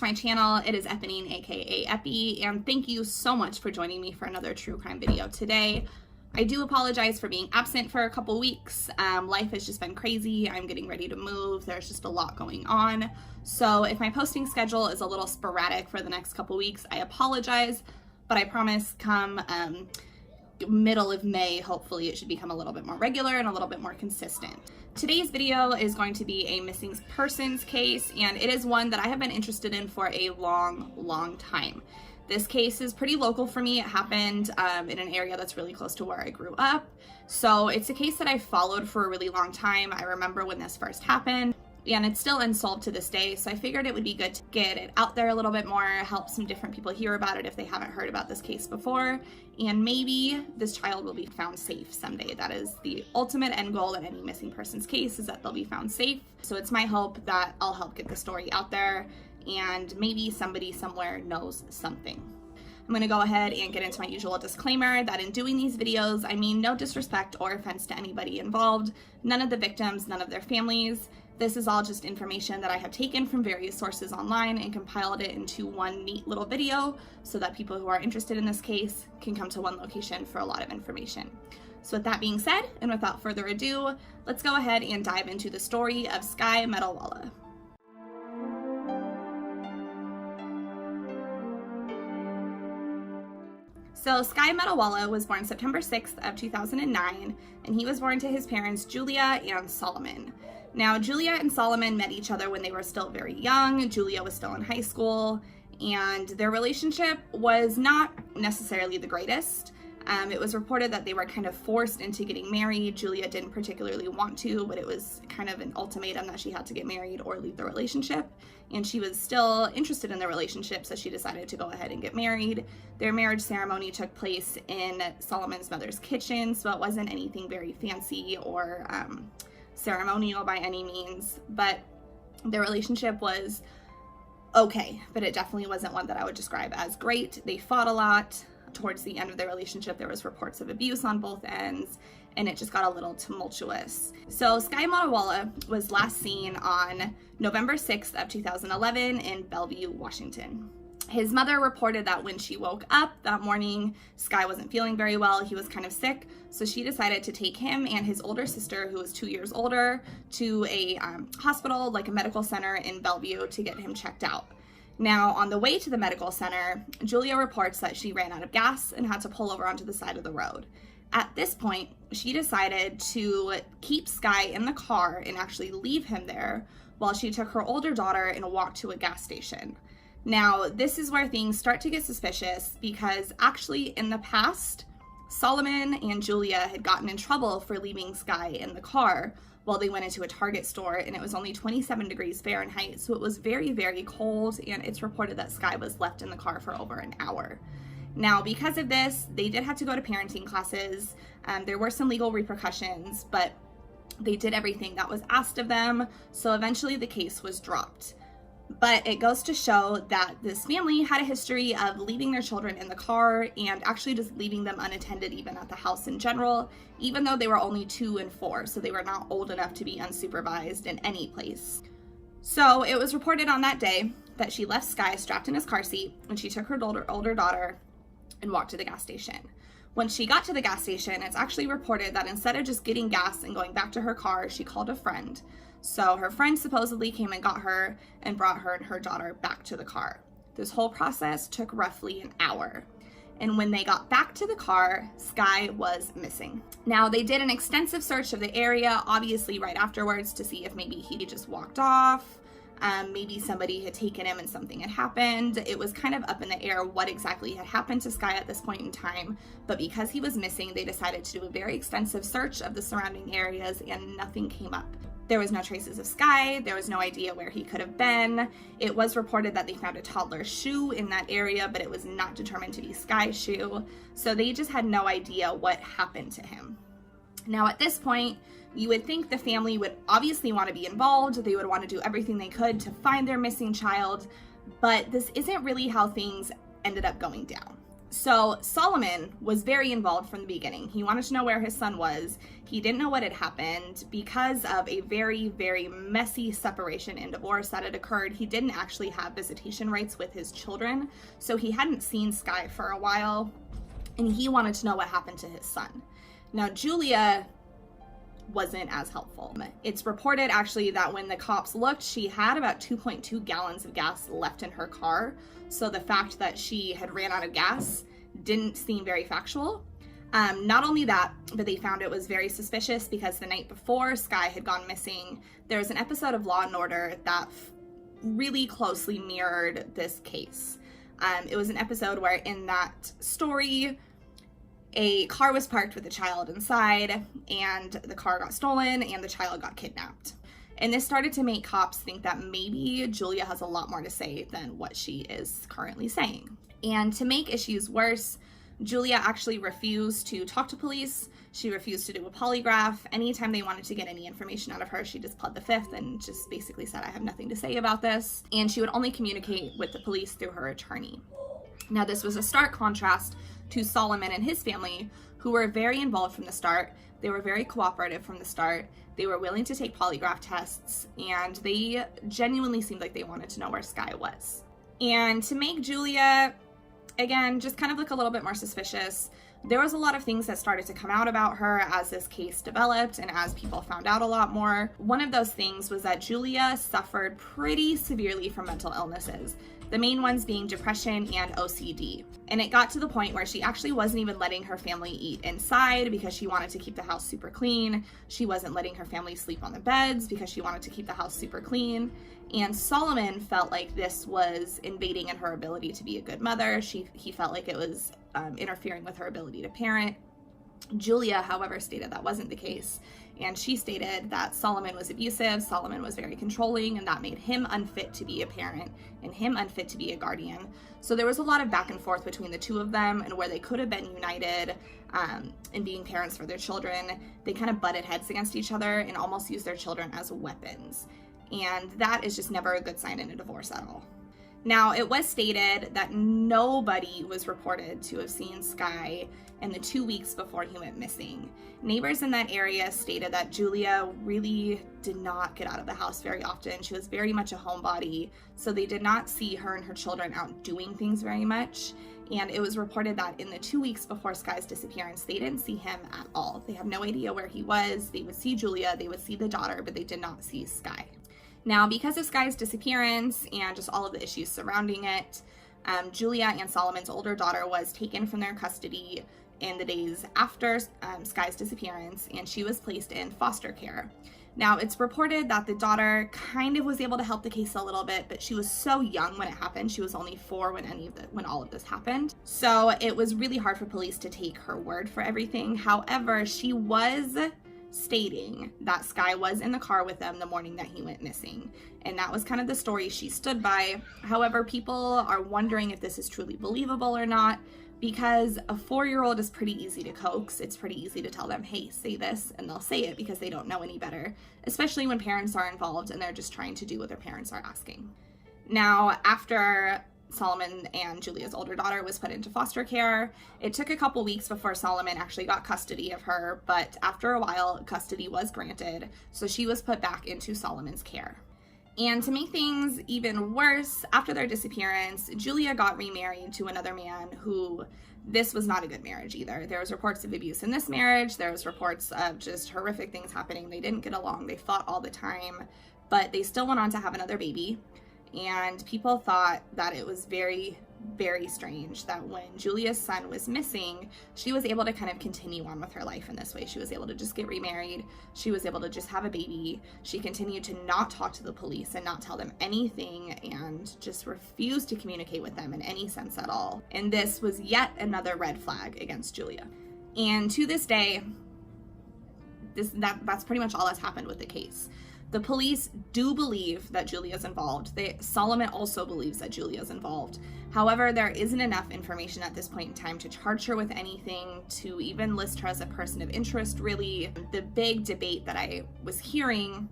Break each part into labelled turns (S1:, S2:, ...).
S1: to my channel. It is Epinine, aka Epi, and thank you so much for joining me for another true crime video today. I do apologize for being absent for a couple weeks. Life has just been crazy. I'm getting ready to move. There's just a lot going on. So if my posting schedule is a little sporadic for the next couple weeks, I apologize, but I promise come middle of May, hopefully it should become a little bit more regular and a little bit more consistent. Today's video is going to be a missing persons case, and it is one that I have been interested in for a long time. This case is pretty local for me. It happened in an area that's really close to where I grew up. So it's a case that I followed for a really long time. I remember when this first happened, and it's still unsolved to this day. So I figured it would be good to get it out there a little bit more, help some different people hear about it if they haven't heard about this case before, and maybe this child will be found safe someday. That is the ultimate end goal in any missing persons case, is that they'll be found safe. So it's my hope that I'll help get the story out there and maybe somebody somewhere knows something. I'm going to go ahead and get into my usual disclaimer that in doing these videos, I mean no disrespect or offense to anybody involved, none of the victims, none of their families. This is all just information that I have taken from various sources online and compiled it into one neat little video so that people who are interested in this case can come to one location for a lot of information. So with that being said, and without further ado, let's go ahead and dive into the story of Sky Metalwala. So Sky Metalwala was born September 6th of 2009, and he was born to his parents Julia and Solomon. Now, Julia and Solomon met each other when they were still very young. Julia was still in high school, and their relationship was not necessarily the greatest. It was reported that they were kind of forced into getting married. Julia didn't particularly want to, but it was kind of an ultimatum that she had to get married or leave the relationship. And she was still interested in the relationship, so she decided to go ahead and get married. Their marriage ceremony took place in Solomon's mother's kitchen, so it wasn't anything very fancy or ceremonial by any means, but their relationship was okay, but it definitely wasn't one that I would describe as great. They fought a lot. Towards the end of their relationship, there was reports of abuse on both ends, and it just got a little tumultuous. So Sky Metalwala was last seen on November 6th of 2011 in Bellevue, Washington. His mother reported that when she woke up that morning, Sky wasn't feeling very well. He was kind of sick, so she decided to take him and his older sister, who was 2 years older, to a hospital, like a medical center in Bellevue, to get him checked out. Now, on the way to the medical center, Julia reports that she ran out of gas and had to pull over onto the side of the road. At this point, she decided to keep Sky in the car and actually leave him there while she took her older daughter and walked to a gas station. Now, this is where things start to get suspicious, because actually in the past, Solomon and Julia had gotten in trouble for leaving Sky in the car while they went into a Target store, and it was only 27 degrees Fahrenheit, so it was very cold, and it's reported that Sky was left in the car for over an hour. Now, because of this, they did have to go to parenting classes. There were some legal repercussions, but they did everything that was asked of them, so eventually the case was dropped. But it goes to show that this family had a history of leaving their children in the car and actually just leaving them unattended even at the house in general, even though they were only 2 and 4, so they were not old enough to be unsupervised in any place. So it was reported on that day that she left Sky strapped in his car seat when she took her older daughter and walked to the gas station. When she got to the gas station, it's actually reported that instead of just getting gas and going back to her car, she called a friend. So her friend supposedly came and got her and brought her and her daughter back to the car. This whole process took roughly an hour. And when they got back to the car, Sky was missing. Now, they did an extensive search of the area, obviously right afterwards, to see if maybe he just walked off. Maybe somebody had taken him and something had happened. It was kind of up in the air what exactly had happened to Sky at this point in time, but because he was missing, they decided to do a very extensive search of the surrounding areas, and nothing came up. There was no traces of Sky. There was no idea where he could have been. It was reported that they found a toddler's shoe in that area, but it was not determined to be Sky's shoe. So they just had no idea what happened to him. Now, at this point, you would think the family would obviously want to be involved. They would want to do everything they could to find their missing child, but this isn't really how things ended up going down. So Solomon was very involved from the beginning. He wanted to know where his son was. He didn't know what had happened because of a very, very messy separation and divorce that had occurred. He didn't actually have visitation rights with his children, so he hadn't seen Sky for a while, and he wanted to know what happened to his son. Now, Julia wasn't as helpful. It's reported actually that when the cops looked, she had about 2.2 gallons of gas left in her car. So the fact that she had ran out of gas didn't seem very factual. Not only that, but they found it was very suspicious because the night before Sky had gone missing, there was an episode of Law & Order that really closely mirrored this case. It was an episode where in that story, a car was parked with a child inside, and the car got stolen and the child got kidnapped. And this started to make cops think that maybe Julia has a lot more to say than what she is currently saying. And to make issues worse, Julia actually refused to talk to police. She refused to do a polygraph. Anytime they wanted to get any information out of her, she just pled the fifth and just basically said, I have nothing to say about this. And she would only communicate with the police through her attorney. Now, this was a stark contrast to Solomon and his family, who were very involved from the start. They were very cooperative from the start. They were willing to take polygraph tests, and they genuinely seemed like they wanted to know where Sky was. And to make Julia, again, just kind of look a little bit more suspicious, there was a lot of things that started to come out about her as this case developed and as people found out a lot more. One of those things was that Julia suffered pretty severely from mental illnesses, the main ones being depression and OCD. And it got to the point where she actually wasn't even letting her family eat inside because she wanted to keep the house super clean. She wasn't letting her family sleep on the beds because she wanted to keep the house super clean. And Solomon felt like this was invading in her ability to be a good mother. He felt like it was interfering with her ability to parent. Julia, however, stated that wasn't the case. And she stated that Solomon was abusive, Solomon was very controlling, and that made him unfit to be a parent and him unfit to be a guardian. So there was a lot of back and forth between the two of them, and where they could have been united in being parents for their children, they kind of butted heads against each other and almost used their children as weapons. And that is just never a good sign in a divorce at all. Now, it was stated that nobody was reported to have seen Sky in the 2 weeks before he went missing. Neighbors in that area stated that Julia really did not get out of the house very often. She was very much a homebody, so they did not see her and her children out doing things very much. And it was reported that in the 2 weeks before Sky's disappearance, they didn't see him at all. They have no idea where he was. They would see Julia, they would see the daughter, but they did not see Sky. Now, because of Sky's disappearance and just all of the issues surrounding it, Julia and Solomon's older daughter was taken from their custody in the days after Sky's disappearance, and she was placed in foster care. Now, it's reported that the daughter kind of was able to help the case a little bit, but she was so young when it happened. She was only 4 when all of this happened. So it was really hard for police to take her word for everything. However, she was stating that Sky was in the car with them the morning that he went missing. And that was kind of the story she stood by. However, people are wondering if this is truly believable or not, because a 4-year-old is pretty easy to coax. It's pretty easy to tell them, hey, say this, and they'll say it because they don't know any better, especially when parents are involved and they're just trying to do what their parents are asking. Now, after Solomon and Julia's older daughter was put into foster care, it took a couple weeks before Solomon actually got custody of her, but after a while, custody was granted, so she was put back into Solomon's care. And to make things even worse, after their disappearance, Julia got remarried to another man who, this was not a good marriage either. There was reports of abuse in this marriage. There was reports of just horrific things happening. They didn't get along. They fought all the time, but they still went on to have another baby. And people thought that it was very, very strange that when Julia's son was missing, she was able to kind of continue on with her life in this way. She was able to just get remarried. She was able to just have a baby. She continued to not talk to the police and not tell them anything and just refused to communicate with them in any sense at all. And this was yet another red flag against Julia. And to this day, that's pretty much all that's happened with the case. The police do believe that Julia's involved. Solomon also believes that Julia's involved. However, there isn't enough information at this point in time to charge her with anything, to even list her as a person of interest, really. The big debate that I was hearing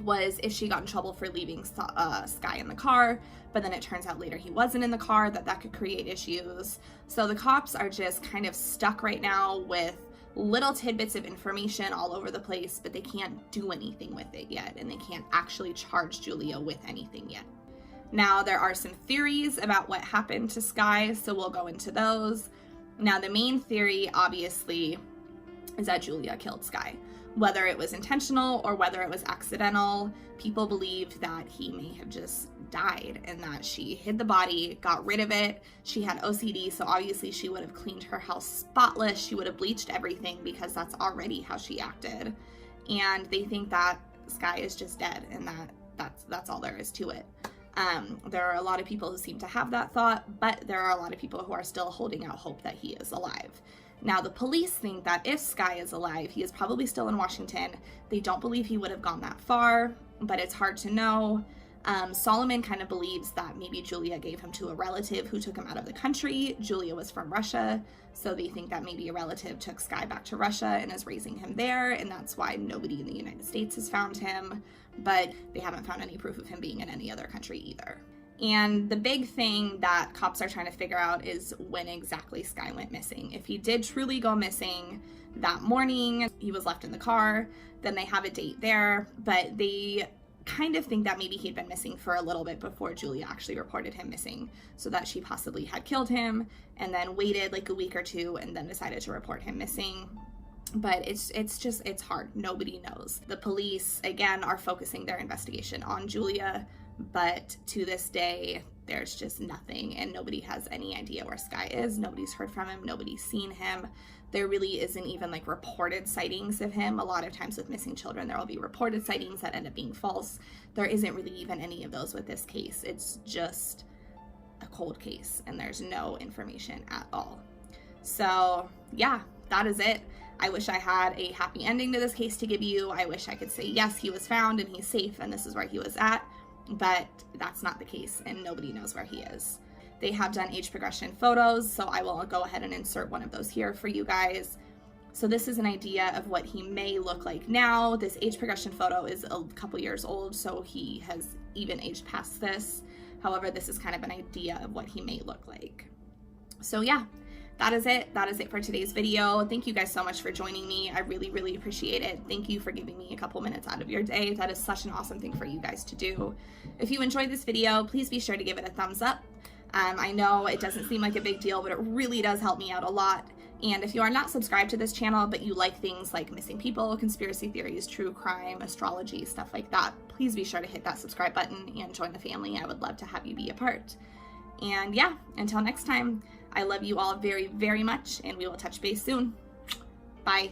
S1: was if she got in trouble for leaving Sky in the car, but then it turns out later he wasn't in the car, that could create issues. So the cops are just kind of stuck right now with little tidbits of information all over the place, but they can't do anything with it yet, and they can't actually charge Julia with anything yet. Now, there are some theories about what happened to Sky, so we'll go into those. Now, the main theory, obviously, is that Julia killed Sky. Whether it was intentional or whether it was accidental, people believed that he may have just died and that she hid the body, got rid of it. She had OCD, so obviously she would have cleaned her house spotless. She would have bleached everything because that's already how she acted. And they think that Sky is just dead and that's all there is to it. There are a lot of people who seem to have that thought, but there are a lot of people who are still holding out hope that he is alive. Now, the police think that if Sky is alive, he is probably still in Washington. They don't believe he would have gone that far, but it's hard to know. Solomon kind of believes that maybe Julia gave him to a relative who took him out of the country. Julia was from Russia, so they think that maybe a relative took Sky back to Russia and is raising him there, and that's why nobody in the United States has found him, but they haven't found any proof of him being in any other country either. And the big thing that cops are trying to figure out is when exactly Sky went missing. If he did truly go missing that morning, he was left in the car, then they have a date there, but they kind of think that maybe he'd been missing for a little bit before Julia actually reported him missing, so that she possibly had killed him and then waited like a week or two and then decided to report him missing. But it's hard. Nobody knows. The police, again, are focusing their investigation on Julia, but to this day, there's just nothing, and nobody has any idea where Sky is. Nobody's heard from him. Nobody's seen him. There really isn't even like reported sightings of him. A lot of times with missing children, there will be reported sightings that end up being false. There isn't really even any of those with this case. It's just a cold case, and there's no information at all. So yeah, that is it. I wish I had a happy ending to this case to give you. I wish I could say, yes, he was found and he's safe and this is where he was at, but that's not the case and nobody knows where he is. They have done age progression photos, so I will go ahead and insert one of those here for you guys. So this is an idea of what he may look like now. This age progression photo is a couple years old, so he has even aged past this. However, this is kind of an idea of what he may look like. So yeah, that is it. That is it for today's video. Thank you guys so much for joining me. I really, really appreciate it. Thank you for giving me a couple minutes out of your day. That is such an awesome thing for you guys to do. If you enjoyed this video, please be sure to give it a thumbs up. I know it doesn't seem like a big deal, but it really does help me out a lot. And if you are not subscribed to this channel, but you like things like missing people, conspiracy theories, true crime, astrology, stuff like that, please be sure to hit that subscribe button and join the family. I would love to have you be a part. And yeah, until next time, I love you all very, very much, and we will touch base soon. Bye.